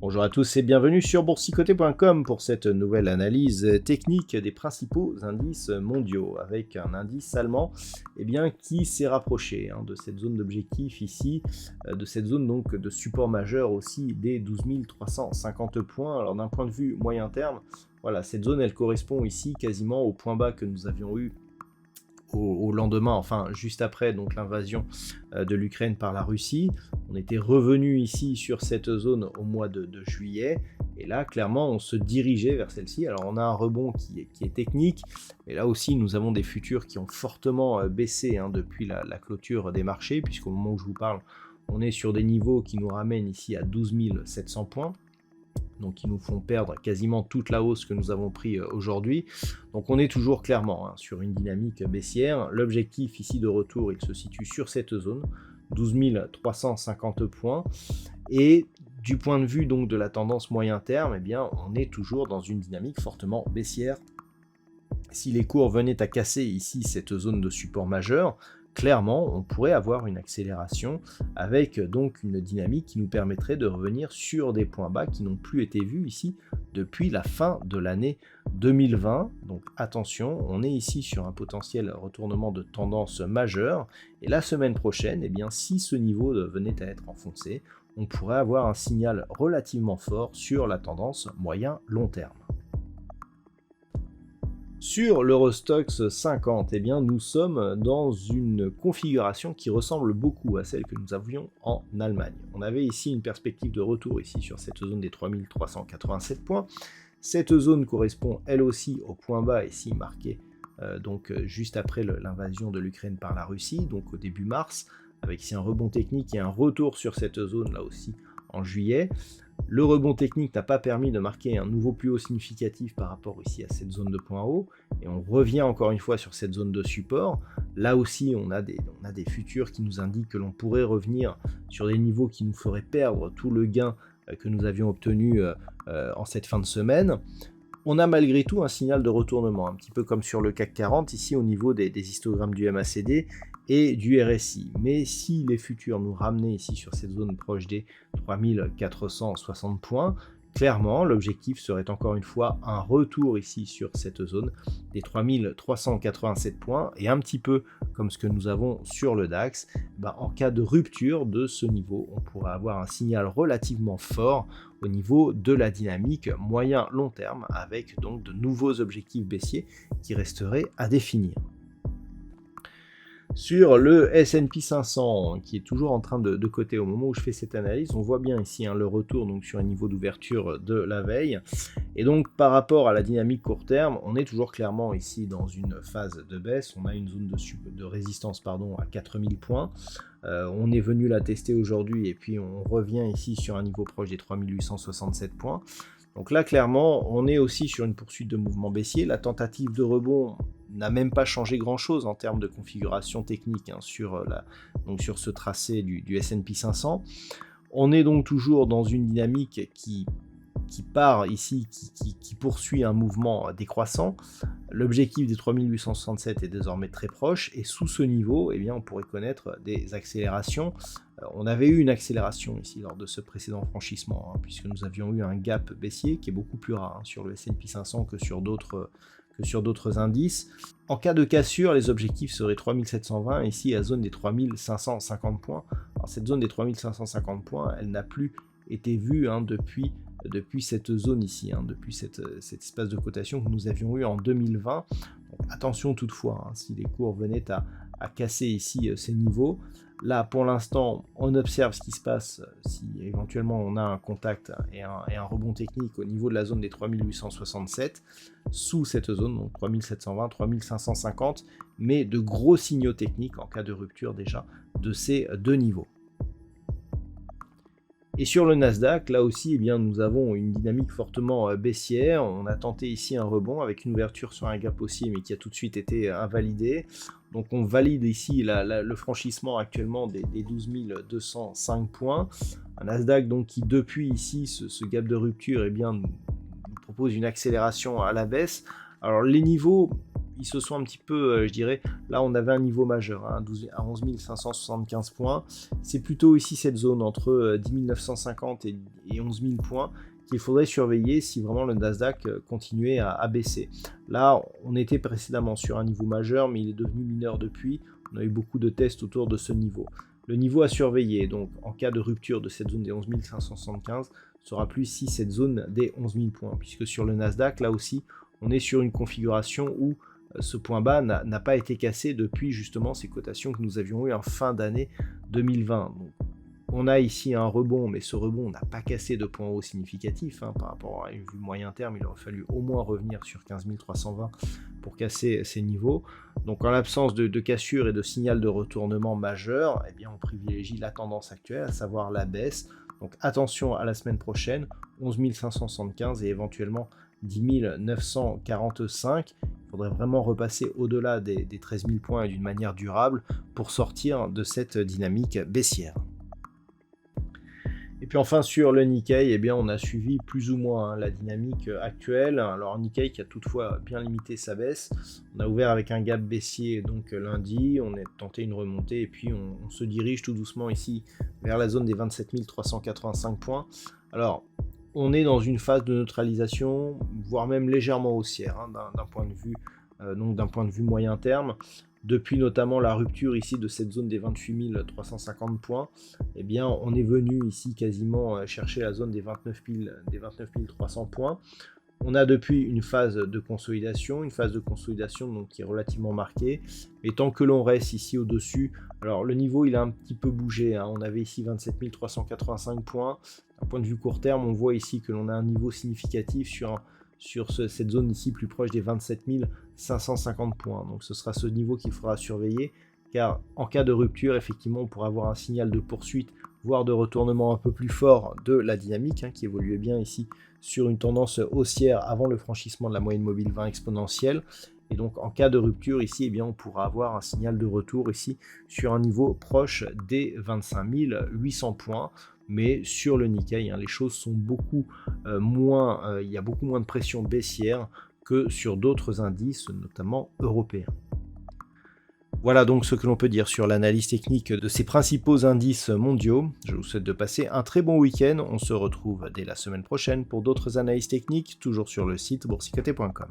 Bonjour à tous et bienvenue sur boursicoté.com pour cette nouvelle analyse technique des principaux indices mondiaux avec un indice allemand qui s'est rapproché de cette zone d'objectif ici, de cette zone donc de support majeur aussi des 12 350 points. Alors d'un point de vue moyen terme, voilà, cette zone elle correspond ici quasiment au point bas que nous avions eu au lendemain, enfin juste après donc l'invasion de l'Ukraine par la Russie. On était revenu ici sur cette zone au mois de juillet, et là clairement on se dirigeait vers celle-ci. Alors on a un rebond qui est technique, mais là aussi nous avons des futurs qui ont fortement baissé depuis la clôture des marchés, puisqu'au moment où je vous parle, on est sur des niveaux qui nous ramènent ici à 12 700 points. Donc qui nous font perdre quasiment toute la hausse que nous avons pris aujourd'hui. Donc on est toujours clairement sur une dynamique baissière. L'objectif ici de retour, il se situe sur cette zone, 12 350 points. Et du point de vue donc de la tendance moyen terme, on est toujours dans une dynamique fortement baissière. Si les cours venaient à casser ici cette zone de support majeur, clairement, on pourrait avoir une accélération avec donc une dynamique qui nous permettrait de revenir sur des points bas qui n'ont plus été vus ici depuis la fin de l'année 2020. Donc attention, on est ici sur un potentiel retournement de tendance majeur. Et la semaine prochaine, si ce niveau venait à être enfoncé, on pourrait avoir un signal relativement fort sur la tendance moyen-long terme. Sur l'Eurostoxx 50, nous sommes dans une configuration qui ressemble beaucoup à celle que nous avions en Allemagne. On avait ici une perspective de retour ici sur cette zone des 3387 points. Cette zone correspond elle aussi au point bas ici marqué juste après l'invasion de l'Ukraine par la Russie, donc au début mars, avec ici un rebond technique et un retour sur cette zone là aussi en juillet. Le rebond technique n'a pas permis de marquer un nouveau plus haut significatif par rapport ici à cette zone de point haut, et on revient encore une fois sur cette zone de support. Là aussi on a des futurs qui nous indiquent que l'on pourrait revenir sur des niveaux qui nous feraient perdre tout le gain que nous avions obtenu en cette fin de semaine. On a malgré tout un signal de retournement, un petit peu comme sur le CAC 40, ici au niveau des histogrammes du MACD et du RSI. Mais si les futurs nous ramenaient ici sur cette zone proche des 3460 points, clairement l'objectif serait encore une fois un retour ici sur cette zone des 3387 points, et un petit peu comme ce que nous avons sur le DAX, en cas de rupture de ce niveau, on pourrait avoir un signal relativement fort au niveau de la dynamique moyen-long terme, avec donc de nouveaux objectifs baissiers qui resteraient à définir. Sur le S&P 500, qui est toujours en train de coter au moment où je fais cette analyse, on voit bien ici le retour donc sur un niveau d'ouverture de la veille. Et donc par rapport à la dynamique court terme, on est toujours clairement ici dans une phase de baisse. On a une zone de résistance à 4000 points. On est venu la tester aujourd'hui et puis on revient ici sur un niveau proche des 3867 points. Donc là, clairement, on est aussi sur une poursuite de mouvement baissier. La tentative de rebond n'a même pas changé grand-chose en termes de configuration technique sur ce tracé du S&P 500. On est donc toujours dans une dynamique qui part ici, qui poursuit un mouvement décroissant. L'objectif des 3867 est désormais très proche, et sous ce niveau, on pourrait connaître des accélérations. On avait eu une accélération ici lors de ce précédent franchissement, puisque nous avions eu un gap baissier qui est beaucoup plus rare sur le S&P 500 que sur d'autres indices. En cas de cassure, les objectifs seraient 3720, ici la zone des 3550 points. Alors cette zone des 3550 points, elle n'a plus été vue depuis cette zone ici, depuis cet espace de cotation que nous avions eu en 2020. Donc, attention toutefois, si les cours venaient à casser ici ces niveaux. Là, pour l'instant, on observe ce qui se passe si éventuellement on a un contact et un rebond technique au niveau de la zone des 3867, sous cette zone, donc 3720, 3550, mais de gros signaux techniques en cas de rupture déjà de ces deux niveaux. Et sur le Nasdaq, là aussi, eh bien, nous avons une dynamique fortement baissière. On a tenté ici un rebond avec une ouverture sur un gap haussier, mais qui a tout de suite été invalidé. Donc on valide ici le franchissement actuellement des 12 205 points. Un Nasdaq donc qui depuis ici, ce gap de rupture, eh bien, nous propose une accélération à la baisse. Alors les niveaux, ils se sont un petit peu, je dirais, là on avait un niveau majeur, hein, à 11 575 points. C'est plutôt ici cette zone entre 10 950 et 11 000 points qu'il faudrait surveiller si vraiment le Nasdaq continuait à baisser. Là, on était précédemment sur un niveau majeur, mais il est devenu mineur depuis. On a eu beaucoup de tests autour de ce niveau. Le niveau à surveiller, donc en cas de rupture de cette zone des 11 575, sera plus ici cette zone des 11 000 points, puisque sur le Nasdaq, là aussi, on est sur une configuration où ce point bas n'a pas été cassé depuis justement ces cotations que nous avions eues en fin d'année 2020. Donc, on a ici un rebond, mais ce rebond n'a pas cassé de point haut significatif. Hein, par rapport à une vue moyen terme, il aurait fallu au moins revenir sur 15 320 pour casser ces niveaux. Donc en l'absence de cassure et de signal de retournement majeur, eh bien, on privilégie la tendance actuelle, à savoir la baisse. Donc attention à la semaine prochaine, 11 575 et éventuellement 10 945. Il faudrait vraiment repasser au-delà des 13 000 points et d'une manière durable pour sortir de cette dynamique baissière. Et puis enfin sur le Nikkei, eh bien, on a suivi plus ou moins la dynamique actuelle. Alors Nikkei qui a toutefois bien limité sa baisse. On a ouvert avec un gap baissier donc lundi, on a tenté une remontée et puis on se dirige tout doucement ici vers la zone des 27 385 points. Alors on est dans une phase de neutralisation, voire même légèrement haussière, hein, d'un point de vue moyen terme. Depuis notamment la rupture ici de cette zone des 28 350 points, eh bien on est venu ici quasiment chercher la zone des 29 300 points. On a depuis une phase de consolidation donc qui est relativement marquée. Et tant que l'on reste ici au-dessus, alors le niveau il a un petit peu bougé, hein. On avait ici 27 385 points. D'un point de vue court terme, on voit ici que l'on a un niveau significatif sur cette zone ici plus proche des 27 550 points. Donc ce sera ce niveau qu'il faudra surveiller, car en cas de rupture, effectivement, on pourra avoir un signal de poursuite, voire de retournement un peu plus fort de la dynamique, hein, qui évoluait bien ici sur une tendance haussière avant le franchissement de la moyenne mobile 20 exponentielle. Et donc en cas de rupture ici, eh bien, on pourra avoir un signal de retour ici sur un niveau proche des 25 800 points. Mais sur le Nikkei, hein, les choses sont beaucoup moins, il y a beaucoup moins de pression baissière que sur d'autres indices, notamment européens. Voilà donc ce que l'on peut dire sur l'analyse technique de ces principaux indices mondiaux. Je vous souhaite de passer un très bon week-end. On se retrouve dès la semaine prochaine pour d'autres analyses techniques, toujours sur le site boursicoté.com.